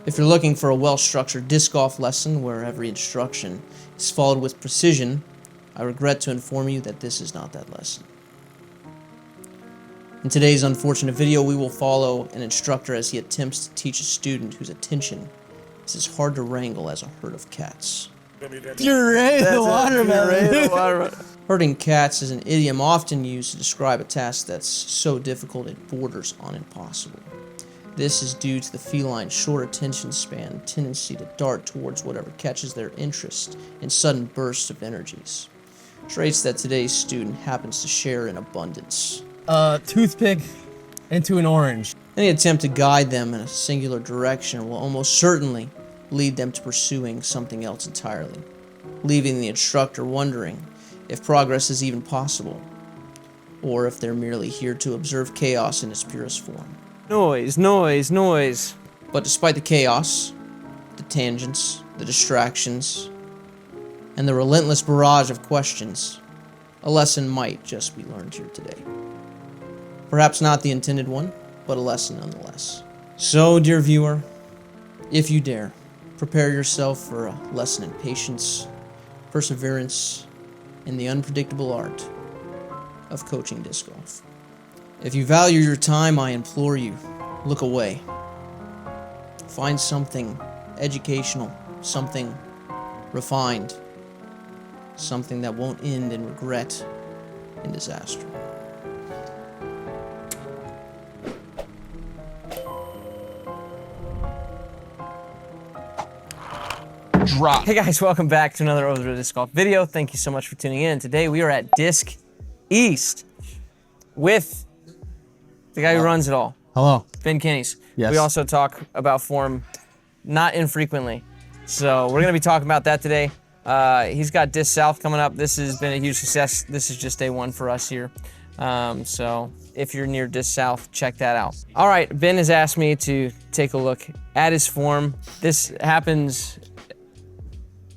If you're looking for a well-structured disc golf lesson where every instruction is followed with precision, I regret to inform you that this is not that lesson. In today's unfortunate video, we will follow an instructor as he attempts to teach a student whose attention is as hard to wrangle as a herd of cats. Puree the watermelon. Herding cats is an idiom often used to describe a task that's so difficult it borders on impossible. This is due to the feline's short attention span and tendency to dart towards whatever catches their interest in sudden bursts of energies. Traits that today's student happens to share in abundance. Toothpick into an orange. Any attempt to guide them in a singular direction will almost certainly lead them to pursuing something else entirely, leaving the instructor wondering if progress is even possible, or if they're merely here to observe chaos in its purest form. Noise, noise, noise. But despite the chaos, the tangents, the distractions, and the relentless barrage of questions, a lesson might just be learned here today. Perhaps not the intended one, but a lesson nonetheless. So, dear viewer, if you dare, prepare yourself for a lesson in patience, perseverance, and the unpredictable art of coaching disc golf. If you value your time, I implore you, look away. Find something educational, something refined, something that won't end in regret and disaster. Drop. Hey guys, welcome back to another Overthrow Disc Golf video. Thank you so much for tuning in. Today we are at Disc East with the guy who runs it all. Hello. Ben Kenny's. Yes. We also talk about form not infrequently. So we're going to be talking about that today. He's got Disc South coming up. This has been a huge success. This is just day one for us here. So if you're near Disc South, check that out. All right, Ben has asked me to take a look at his form. This happens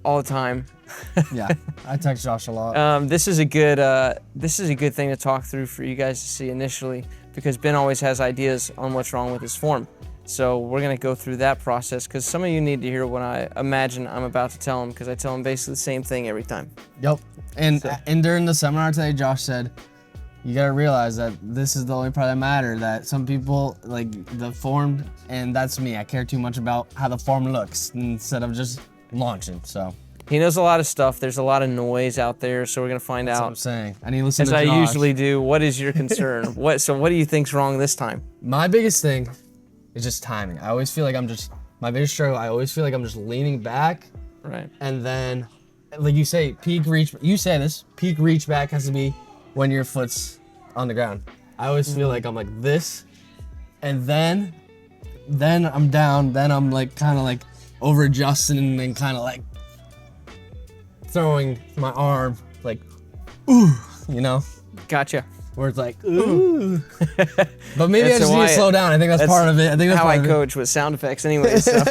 all the time. Yeah, I text Josh a lot. This is a good thing to talk through for you guys to see initially, because Ben always has ideas on what's wrong with his form. So we're gonna go through that process, because some of you need to hear what I imagine I'm about to tell him, because I tell him basically the same thing every time. Yep. And during the seminar today, Josh said, you gotta realize that this is the only part that matters, that some people like the form, and that's me. I care too much about how the form looks instead of just launching, so. He knows a lot of stuff. There's a lot of noise out there, so we're gonna find That's out. what I'm saying. I need to listen as to Josh. I usually do. What is your concern? So what do you think's wrong this time? My biggest thing is just timing. I always feel like my biggest struggle, I always feel like I'm just leaning back. Right. And then, like you say, peak reach back has to be when your foot's on the ground. I always feel like I'm like this, and then I'm down, then I'm like kind of like over adjusting and then kind of like throwing my arm like, ooh, you know? Gotcha. Where it's like, ooh. But maybe I just need to slow down. I think that's part of it. I think that's how part I of coach with sound effects anyways. So.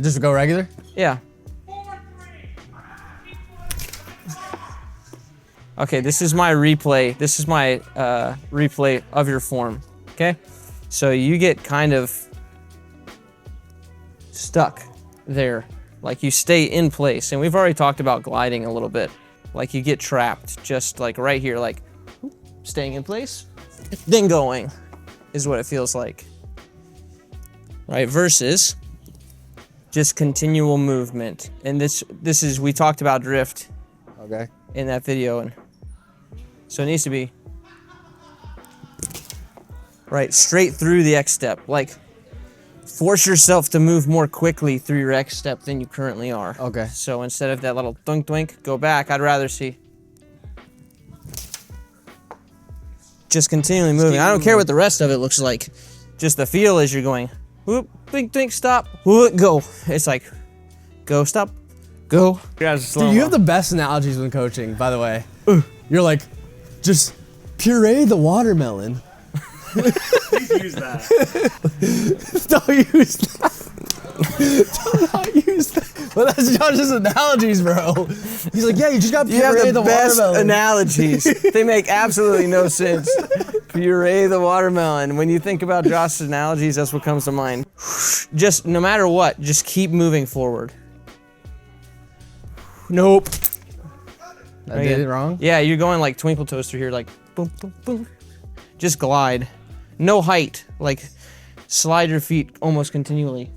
Just go regular? Yeah. Okay, this is my replay. This is my replay of your form, okay? So you get kind of stuck there. Like you stay in place. And we've already talked about gliding a little bit. Like you get trapped just like right here, like staying in place, then going is what it feels like. Right, versus just continual movement. And this is, we talked about drift in that video. And so it needs to be right straight through the X step. Like force yourself to move more quickly through your X step than you currently are. Okay. So instead of that little thunk thunk, go back. I'd rather see just continually moving. I don't care what the rest of it looks like. Just the feel as you're going, whoop, think, stop, whoop, go. It's like, go, stop, go. Dude, you have the best analogies when coaching, by the way. You're like, just puree the watermelon. Please use that. Don't use that. Do not use that. Well, that's Josh's analogies, bro. He's like, yeah, you just got to puree the watermelon. You have the best analogies. They make absolutely no sense. Puree the watermelon. When you think about Josh's analogies, that's what comes to mind. Just no matter what, just keep moving forward. Nope. I did it wrong? Yeah, you're going like twinkle toaster here, like boom, boom, boom. Just glide. No height. Like slide your feet almost continually.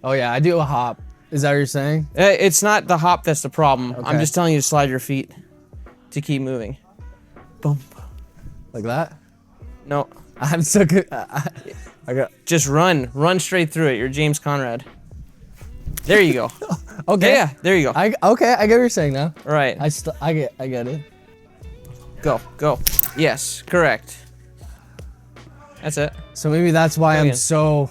Oh yeah, I do a hop. Is that what you're saying? It's not the hop that's the problem. I'm Okay. just telling you to slide your feet to keep moving. Boom. Like that? No, I'm so good. I got. just run straight through it. You're James Conrad. There you go. Okay. Yeah, there you go. Okay, I get what you're saying now. All right, I get it. go. Yes, correct. That's it. So maybe that's why Go I'm again.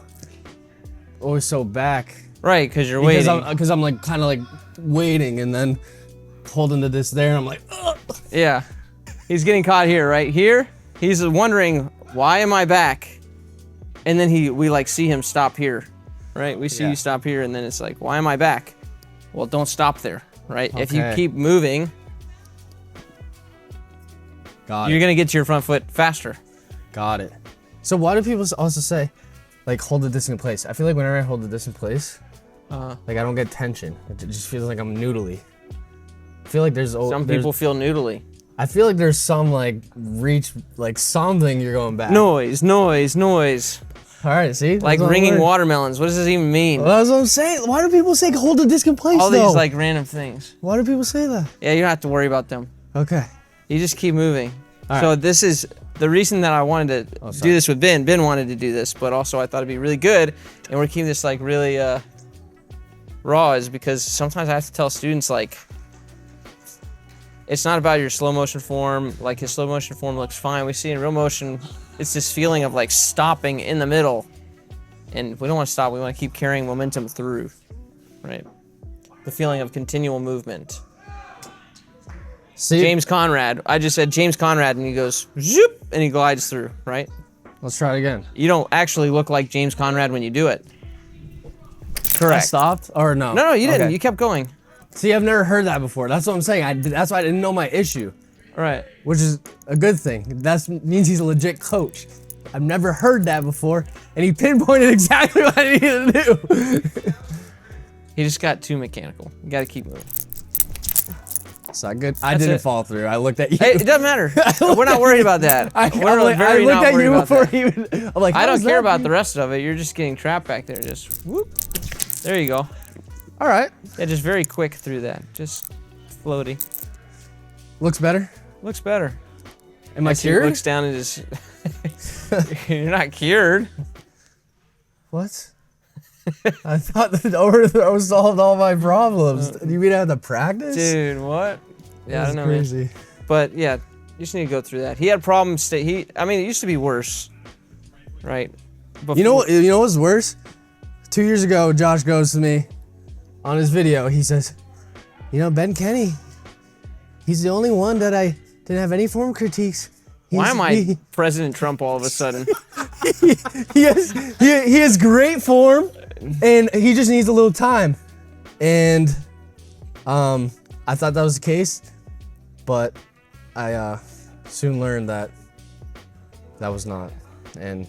always so back. Right, because you're waiting. Because I'm like kind of like waiting and then holding to this there and I'm like, ugh. Yeah, he's getting caught here, right here. He's wondering, why am I back? And then we like see him stop here, right? We see Yeah. you stop here, and then it's like, why am I back? Well, don't stop there, right? If you Okay. keep moving, Got you're it. gonna get to your front foot faster. Got it. So why do people also say, like, hold the disc in place? I feel like whenever I hold the disc in place, like I don't get tension. It just feels like I'm noodly. I feel like Some people feel noodly. I feel like there's some like reach, like something you're going back. Noise. All right, see? Like That's what I'm ringing worried. watermelons. What does this even mean? Well, that's what I'm saying. Why do people say hold the disc in place All though? these like random things. Why do people say that? Yeah, you don't have to worry about them. Okay. You just keep moving. All So right. this is the reason that I wanted to do this with Ben. Ben wanted to do this, but also I thought it'd be really good, and we're keeping this like really raw, is because sometimes I have to tell students like, it's not about your slow motion form. Like his slow motion form looks fine. We see in real motion, it's this feeling of like stopping in the middle, and we don't want to stop. We want to keep carrying momentum through, right? The feeling of continual movement. See, James Conrad. I just said James Conrad, and he goes zoop, and he glides through, right? let's try it again. You don't actually look like James Conrad when you do it. I Correct. stopped or no? No, you didn't. Okay. You kept going. See, I've never heard that before. That's what I'm saying. That's why I didn't know my issue, All right. which is a good thing. That means he's a legit coach. I've never heard that before, and he pinpointed exactly what I needed to do. He just got too mechanical. You got to keep moving. It's not good. I That's didn't it. fall through. I looked at you. Hey, it doesn't matter. We're not worried about that. I We're looked very at not worried you about before that. even. I'm like, I how don't does care that about mean? the rest of it. You're just getting trapped back there. Just whoop. There you go. All right. Yeah, just very quick through that. Just floaty. Looks better. Looks better. Am I As he cured? looks down and just. You're not cured. What? I thought that overthrow solved all my problems. Do you mean I have to practice? Dude, what? Yeah, I That's don't know. Man. crazy. But yeah, you just need to go through that. He had problems. I mean, it used to be worse, right? You know what's worse? 2 years ago, Josh goes to me on his video. He says, "You know, Ben Kenny, he's the only one that I didn't have any form critiques. Why am I He, President Trump all of a sudden? he has great form, and he just needs a little time." And I thought that was the case, but I soon learned that that was not, and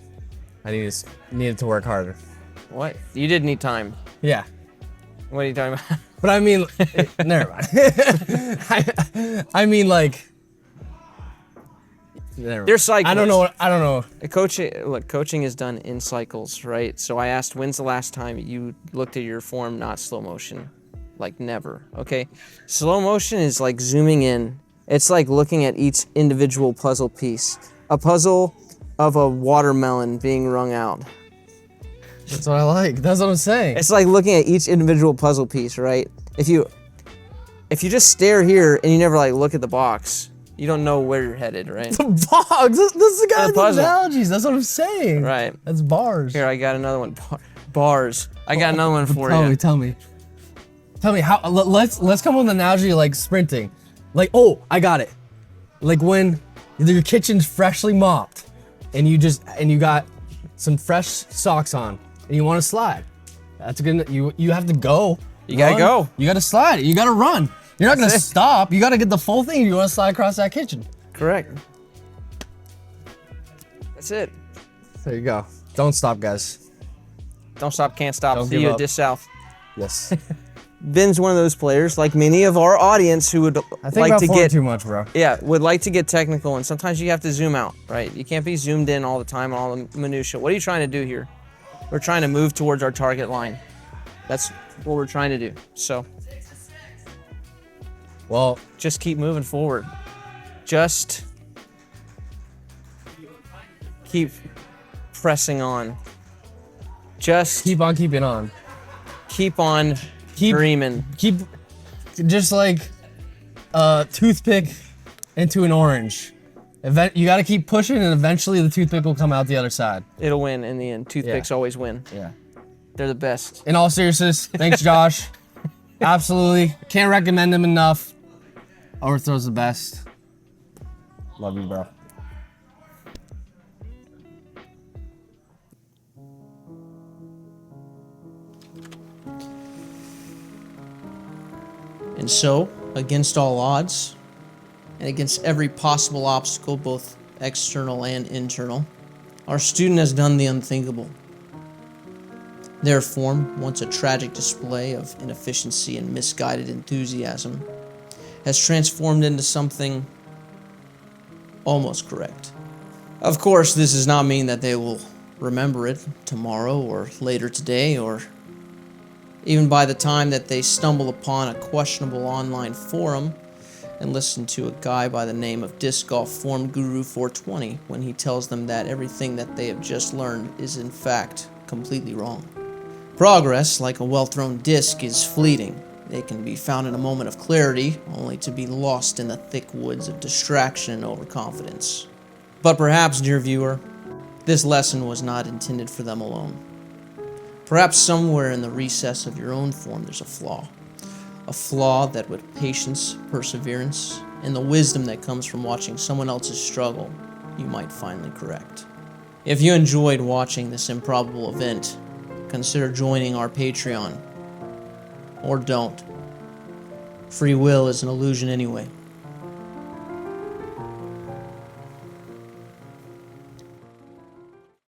I needed to work harder. What? You did need time. Yeah. What are you talking about? But I mean, never mind. I mean, like, never mind. They're cycles. I don't know. Coaching is done in cycles, right? So I asked, when's the last time you looked at your form, not slow motion? Like never, okay? Slow motion is like zooming in. It's like looking at each individual puzzle piece. A puzzle of a watermelon being wrung out. That's what I like. That's what I'm saying. It's like looking at each individual puzzle piece, right? If you just stare here and you never like look at the box, you don't know where you're headed, right? The box. This is the guy The with the puzzle. analogies. That's what I'm saying. Right. That's bars. Here, I got another one. Bars. I got another one for you. Tell me how. Let's come up with an analogy like sprinting. Like, oh, I got it. Like when your kitchen's freshly mopped, and you got some fresh socks on, and you want to slide. That's good. You have to go. You gotta run. go. You gotta slide. You gotta run. You're not gonna That's it. stop. You gotta get the full thing if you want to slide across that kitchen. Correct. That's it. There you go. Don't stop, guys. Don't stop, can't stop. Don't See give you up. at Disc South. Yes. Ben's one of those players, like many of our audience, who would I think like about to form get too much, bro. would like to get technical, and sometimes you have to zoom out, right? You can't be zoomed in all the time on all the minutia. What are you trying to do here? We're trying to move towards our target line. That's what we're trying to do. So Well, just keep moving forward. Just keep pressing on. Just keep on keeping on. keep on dreaming. Keep just like a toothpick into an orange. You got to keep pushing, and eventually the toothpick will come out the other side. It'll win in the end. Toothpicks always win. Yeah. They're the best. In all seriousness, thanks, Josh. Absolutely. Can't recommend him enough. Overthrow's the best. Love you, bro. And so, against all odds, and against every possible obstacle, both external and internal, our student has done the unthinkable. Their form, once a tragic display of inefficiency and misguided enthusiasm, has transformed into something almost correct. Of course, this does not mean that they will remember it tomorrow or later today, or even by the time that they stumble upon a questionable online forum and listen to a guy by the name of Disc Golf Form Guru 420 when he tells them that everything that they have just learned is in fact completely wrong. Progress, like a well-thrown disc, is fleeting. It can be found in a moment of clarity, only to be lost in the thick woods of distraction and overconfidence. But perhaps, dear viewer, this lesson was not intended for them alone. Perhaps somewhere in the recess of your own form there's a flaw that with patience, perseverance, and the wisdom that comes from watching someone else's struggle, you might finally correct. If you enjoyed watching this improbable event, consider joining our Patreon. Or don't. Free will is an illusion anyway.